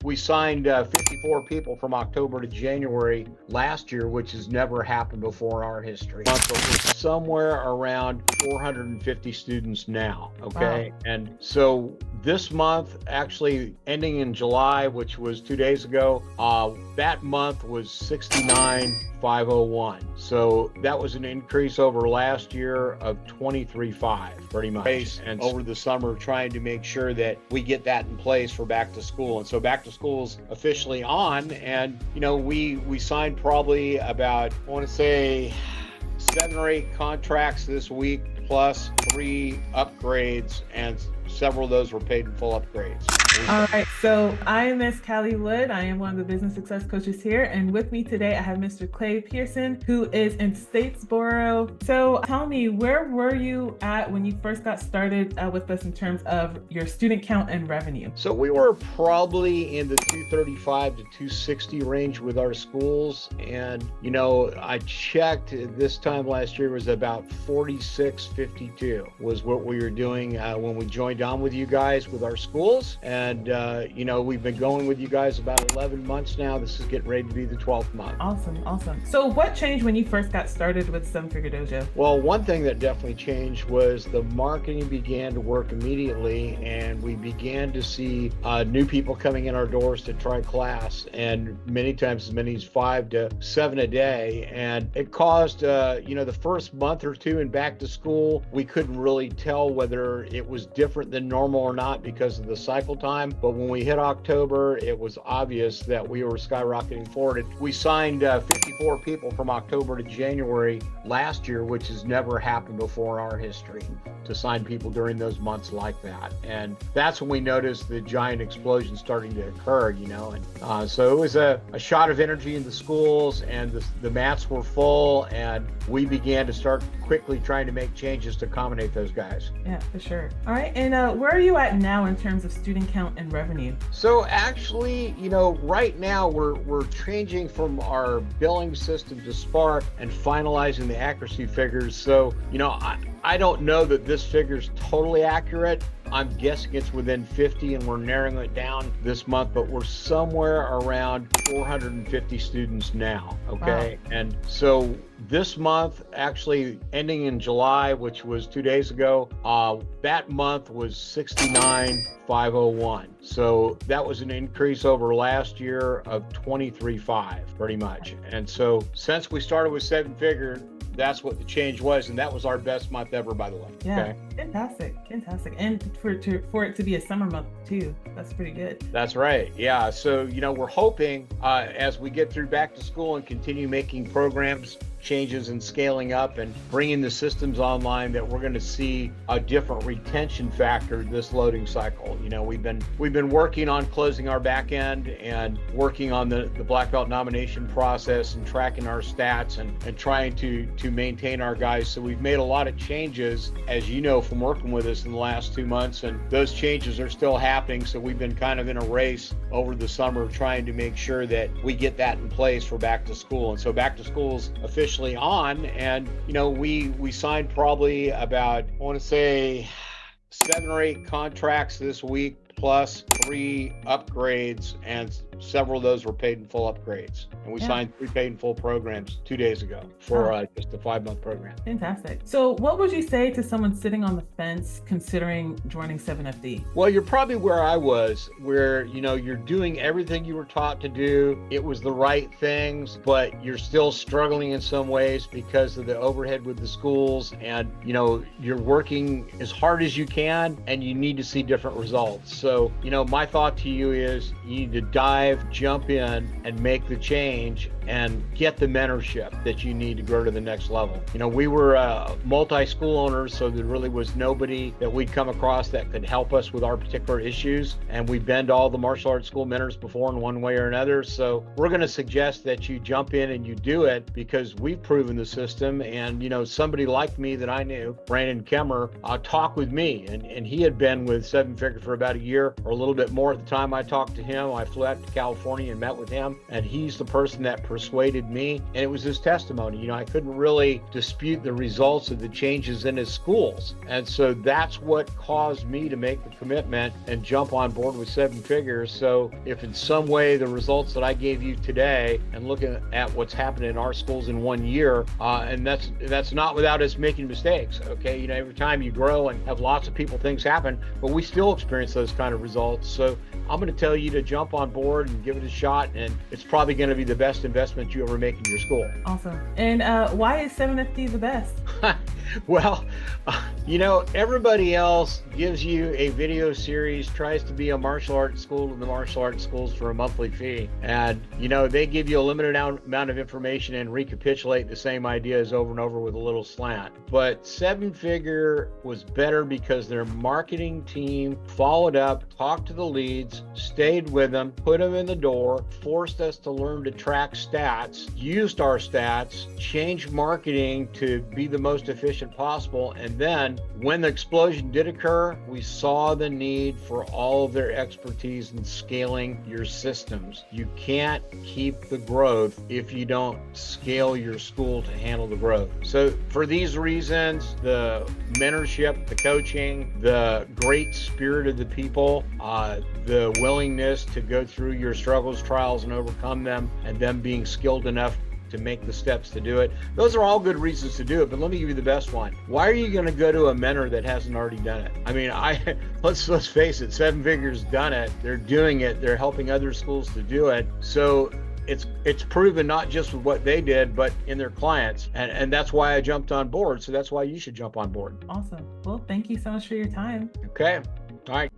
We signed 54 people from October to January last year, which has never happened before in our history. But we're somewhere around 450 students now, okay? Wow. And so this month, actually ending in July, which was 2 days ago, that month was 69,501. So that was an increase over last year of 23,500, pretty much. And over the summer, trying to make sure that we get that in place for back to school. And so back to school's officially on, and we signed probably about, I want to say, 7 or 8 contracts this week, plus 3 upgrades, and several of those were paid in full upgrades. All right, so I am Miss Callie Wood. I am one of the business success coaches here, and with me today I have Mr. Clay Pierson, who is in Statesboro. So tell me, where were you at when you first got started with us in terms of your student count and revenue? So we were probably in the 235 to 260 range with our schools, and I checked this time last year was about 4652 was what we were doing when we joined on with you guys with our schools. And we've been going with you guys about 11 months now. This is getting ready to be the 12th month. Awesome. So what changed when you first got started with Figure Dojo? Well, one thing that definitely changed was the marketing began to work immediately, and we began to see new people coming in our doors to try class, and many times as many as 5 to 7 a day. And it caused, the first month or two in back to school, we couldn't really tell whether it was different than normal or not because of the cycle time. But when we hit October, it was obvious that we were skyrocketing forward. We signed 54 people from October to January last year, which has never happened before in our history, to sign people during those months like that. And that's when we noticed the giant explosion starting to occur, and so it was a shot of energy in the schools, and the mats were full, and we began to start quickly trying to make changes to accommodate those guys. Yeah, for sure. All right, and where are you at now in terms of student count and revenue? So actually, right now we're changing from our billing system to Spark and finalizing the accuracy figures. So, I don't know that this figure's totally accurate. I'm guessing it's within 50, and we're narrowing it down this month, but we're somewhere around 450 students now, okay? Wow. And so this month, actually ending in July, which was 2 days ago, that month was 69,501. So that was an increase over last year of 23,500, pretty much. And so since we started with 7-figure, that's what the change was, and that was our best month ever, by the way. Yeah, okay? Fantastic. And for it to be a summer month too, that's pretty good. That's right. Yeah. So we're hoping as we get through back to school and continue making programs changes and scaling up and bringing the systems online, that we're going to see a different retention factor this loading cycle. We've been working on closing our back end and working on the black belt nomination process and tracking our stats and trying to maintain our guys. So we've made a lot of changes, as you know, from working with us in the last 2 months, and those changes are still happening. So we've been kind of in a race over the summer trying to make sure that we get that in place for back to school. And so back to school's officially on, and we signed probably about, I want to say, 7 or 8 contracts this week, plus 3 upgrades, and several of those were paid in full upgrades. And we signed 3 paid in full programs 2 days ago for just a 5-month program. Fantastic. So what would you say to someone sitting on the fence considering joining 7FD? Well, you're probably where I was, where you're doing everything you were taught to do. It was the right things, but you're still struggling in some ways because of the overhead with the schools, and you're working as hard as you can, and you need to see different results. So my thought to you is you need to jump in and make the change and get the mentorship that you need to grow to the next level. We were multi-school owners, so there really was nobody that we'd come across that could help us with our particular issues. And we've been to all the martial arts school mentors before in one way or another. So we're going to suggest that you jump in and you do it, because we've proven the system. And, somebody like me that I knew, Brandon Kemmer, talked with me, and he had been with 7-figure for about a year or a little bit more at the time I talked to him. I flew out to California and met with him, and he's the person that persuaded me, and it was his testimony. I couldn't really dispute the results of the changes in his schools, and so that's what caused me to make the commitment and jump on board with Seven Figures. So if in some way the results that I gave you today, and looking at what's happened in our schools in 1 year, and that's not without us making mistakes, okay? Every time you grow and have lots of people, things happen, but we still experience those kind of results. So I'm going to tell you to jump on board and give it a shot, and it's probably going to be the best investment you ever make in your school. Awesome. And why is 7FD the best? Well, everybody else gives you a video series, tries to be a martial arts school in the martial arts schools for a monthly fee. And, they give you a limited amount of information and recapitulate the same ideas over and over with a little slant. But Seven Figure was better because their marketing team followed up, talked to the leads, stayed with them, put them in the door, forced us to learn to track stats, used our stats, changed marketing to be the most efficient possible. And then when the explosion did occur, we saw the need for all of their expertise in scaling your systems. You can't keep the growth if you don't scale your school to handle the growth. So for these reasons, the mentorship, the coaching, the great spirit of the people, the willingness to go through your struggles, trials, and overcome them, and them being skilled enough to make the steps to do it. Those are all good reasons to do it, but let me give you the best one. Why are you going to go to a mentor that hasn't already done it? I mean, let's face it, Seven Figures done it. They're doing it. They're helping other schools to do it. So it's proven not just with what they did, but in their clients. And that's why I jumped on board. So that's why you should jump on board. Awesome. Well, thank you so much for your time. Okay. All right.